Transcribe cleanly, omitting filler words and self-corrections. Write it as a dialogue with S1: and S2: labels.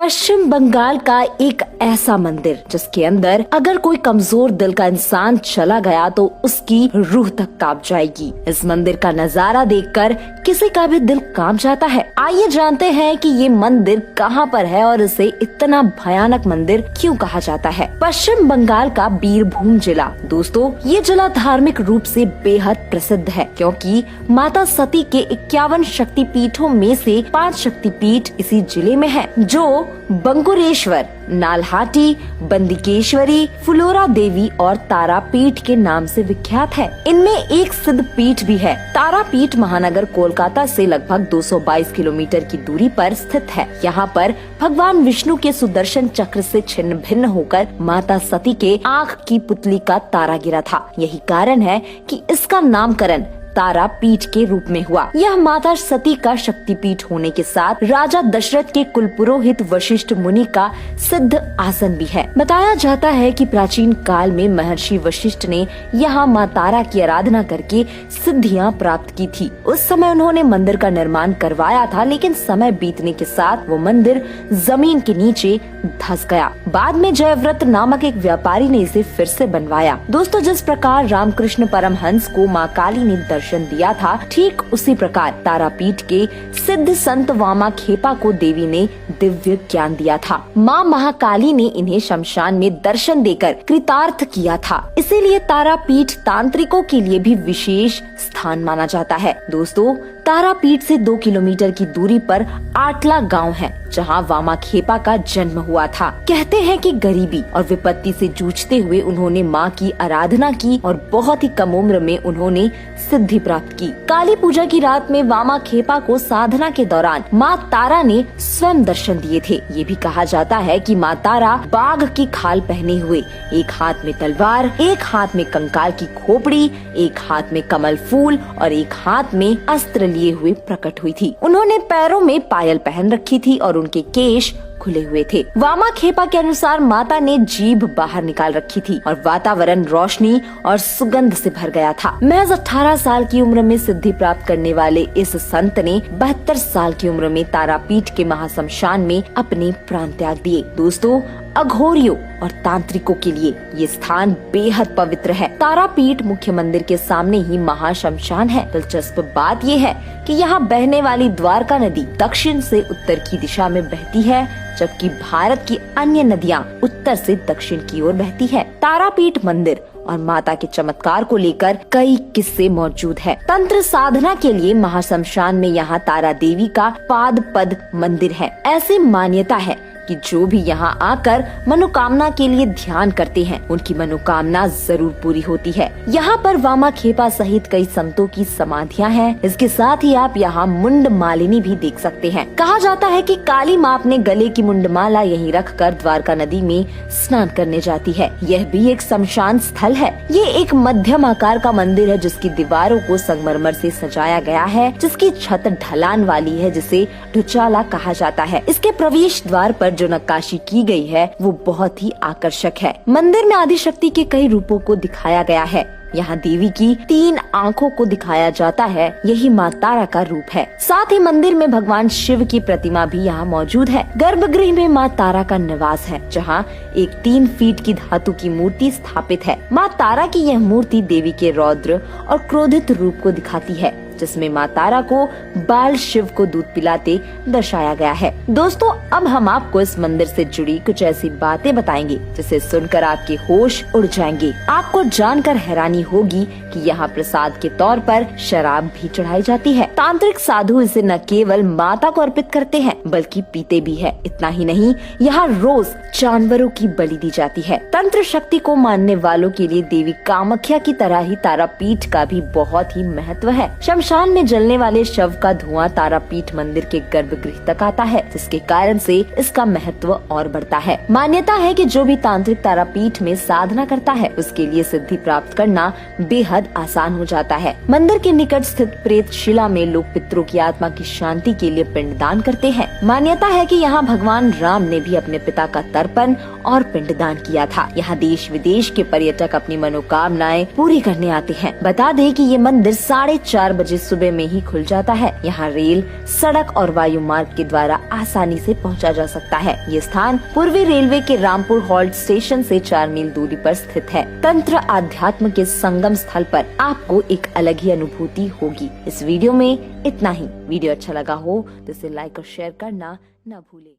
S1: पश्चिम बंगाल का एक ऐसा मंदिर जिसके अंदर अगर कोई कमजोर दिल का इंसान चला गया तो उसकी रूह तक कांप जाएगी। इस मंदिर का नजारा देखकर किसी का भी दिल कांप जाता है। आइए जानते हैं कि ये मंदिर कहाँ पर है और इसे इतना भयानक मंदिर क्यों कहा जाता है। पश्चिम बंगाल का बीरभूम जिला। दोस्तों, ये जिला धार्मिक रूप से बेहद प्रसिद्ध है क्योंकि माता सती के 51 शक्तिपीठों में से 5 शक्तिपीठ इसी जिले में है, जो बंकुरेश्वर, नालहाटी, बंदिकेश्वरी, फुलोरा देवी और तारापीठ के नाम से विख्यात है। इनमें एक सिद्ध पीठ भी है। तारापीठ महानगर कोलकाता से लगभग 222 किलोमीटर की दूरी पर स्थित है। यहाँ पर भगवान विष्णु के सुदर्शन चक्र से छिन्न भिन्न होकर माता सती के आँख की पुतली का तारा गिरा था। यही कारण है कि इसका नामकरण तारापीठ के रूप में हुआ। यह माता सती का शक्तिपीठ होने के साथ राजा दशरथ के कुलपुरोहित वशिष्ठ मुनि का सिद्ध आसन भी है। बताया जाता है कि प्राचीन काल में महर्षि वशिष्ठ ने यहाँ माँ तारा की आराधना करके सिद्धियाँ प्राप्त की थी। उस समय उन्होंने मंदिर का निर्माण करवाया था, लेकिन समय बीतने के साथ वो मंदिर जमीन के नीचे धंस गया। बाद में जयव्रत नामक एक व्यापारी ने इसे फिर से बनवाया। दोस्तों, जिस प्रकार रामकृष्ण परमहंस को माँ काली ने दर्शन दिया था, ठीक उसी प्रकार तारापीठ के सिद्ध संत वामा खेपा को देवी ने दिव्य ज्ञान दिया था। माँ महाकाली ने इन्हें शमशान में दर्शन देकर कृतार्थ किया था। इसीलिए तारापीठ तांत्रिकों के लिए भी विशेष स्थान माना जाता है। दोस्तों, तारापीठ से 2 किलोमीटर की दूरी पर आटला गांव है, जहां वामा खेपा का जन्म हुआ था। कहते हैं कि गरीबी और विपत्ति से जूझते हुए उन्होंने मां की आराधना की और बहुत ही कम उम्र में उन्होंने सिद्धि प्राप्त की। काली पूजा की रात में वामा खेपा को साधना के दौरान मां तारा ने स्वयं दर्शन दिए थे। ये भी कहा जाता है कि मां तारा बाघ की खाल पहने हुए, एक हाथ में तलवार, एक हाथ में कंकाल की खोपड़ी, एक हाथ में कमल फूल और एक हाथ में अस्त्र लिए हुए प्रकट हुई थी। उन्होंने पैरों में पायल पहन रखी थी और उनके केश खुले हुए थे। वामा खेपा के अनुसार माता ने जीभ बाहर निकाल रखी थी और वातावरण रोशनी और सुगंध से भर गया था। महज 18 साल की उम्र में सिद्धि प्राप्त करने वाले इस संत ने 72 साल की उम्र में तारापीठ के महाशमशान में अपने प्राण त्याग दिए। दोस्तों, अघोरियों और तांत्रिकों के लिए ये स्थान बेहद पवित्र है। तारापीठ मुख्य मंदिर के सामने ही महाशमशान है। दिलचस्प बात ये है कि यहाँ बहने वाली द्वारका नदी दक्षिण से उत्तर की दिशा में बहती है, जबकि भारत की अन्य नदियाँ उत्तर से दक्षिण की ओर बहती है। तारापीठ मंदिर और माता के चमत्कार को लेकर कई किस्से मौजूद है। तंत्र साधना के लिए महाशमशान में यहाँ तारा देवी का पाद पद मंदिर है। ऐसी मान्यता है कि जो भी यहाँ आकर मनोकामना के लिए ध्यान करते हैं, उनकी मनोकामना जरूर पूरी होती है। यहाँ पर वामा खेपा सहित कई संतों की समाधियाँ हैं। इसके साथ ही आप यहाँ मुंड मालिनी भी देख सकते हैं। कहा जाता है कि काली माँ अपने गले की मुंडमाला यहीं रखकर द्वारका नदी में स्नान करने जाती है। यह भी एक शमशान स्थल है। ये एक मध्यम आकार का मंदिर है जिसकी दीवारों को संगमरमर से सजाया गया है, जिसकी छत ढलान वाली है, जिसे ढुचाला कहा जाता है। इसके प्रवेश द्वार पर जो नक्काशी की गई है वो बहुत ही आकर्षक है। मंदिर में आदि शक्ति के कई रूपों को दिखाया गया है। यहाँ देवी की 3 आँखों को दिखाया जाता है, यही माँ तारा का रूप है। साथ ही मंदिर में भगवान शिव की प्रतिमा भी यहाँ मौजूद है। गर्भगृह में माँ तारा का निवास है, जहाँ एक 3 फीट की धातु की मूर्ति स्थापित है। माँ तारा की यह मूर्ति देवी के रौद्र और क्रोधित रूप को दिखाती है, जिसमें माँ तारा को बाल शिव को दूध पिलाते दर्शाया गया है। दोस्तों, अब हम आपको इस मंदिर से जुड़ी कुछ ऐसी बातें बताएंगे जिसे सुनकर आपके होश उड़ जाएंगे। आपको जानकर हैरानी होगी कि यहाँ प्रसाद के तौर पर शराब भी चढ़ाई जाती है। तांत्रिक साधु इसे न केवल माता को अर्पित करते हैं बल्कि पीते भी है। इतना ही नहीं, यहाँ रोज जानवरों की बलि दी जाती है। तंत्र शक्ति को मानने वालों के लिए देवी कामाख्या की तरह ही तारापीठ का भी बहुत ही महत्व है। शमशान में जलने वाले शव का धुआं तारापीठ मंदिर के गर्भगृह तक आता है, जिसके कारण से इसका महत्व और बढ़ता है। मान्यता है कि जो भी तांत्रिक तारापीठ में साधना करता है उसके लिए सिद्धि प्राप्त करना बेहद आसान हो जाता है। मंदिर के निकट स्थित प्रेत शिला में लोग पितरों की आत्मा की शांति के लिए पिंडदान करते हैं। मान्यता है कि यहाँ भगवान राम ने भी अपने पिता का तर्पण और पिंडदान किया था। यहाँ देश विदेश के पर्यटक अपनी मनोकामनाएं पूरी करने आते हैं। बता दें कि ये मंदिर 4:30 बजे बजे सुबह में ही खुल जाता है। यहाँ रेल, सड़क और वायु मार्ग के द्वारा आसानी से पहुँचा जा सकता है। ये स्थान पूर्वी रेलवे के रामपुर हॉल्ट स्टेशन से 4 मील दूरी पर स्थित है। तंत्र आध्यात्म के संगम स्थल पर आपको एक अलग ही अनुभूति होगी। इस वीडियो में इतना ही। वीडियो अच्छा लगा हो तो इसे लाइक और शेयर करना न भूले।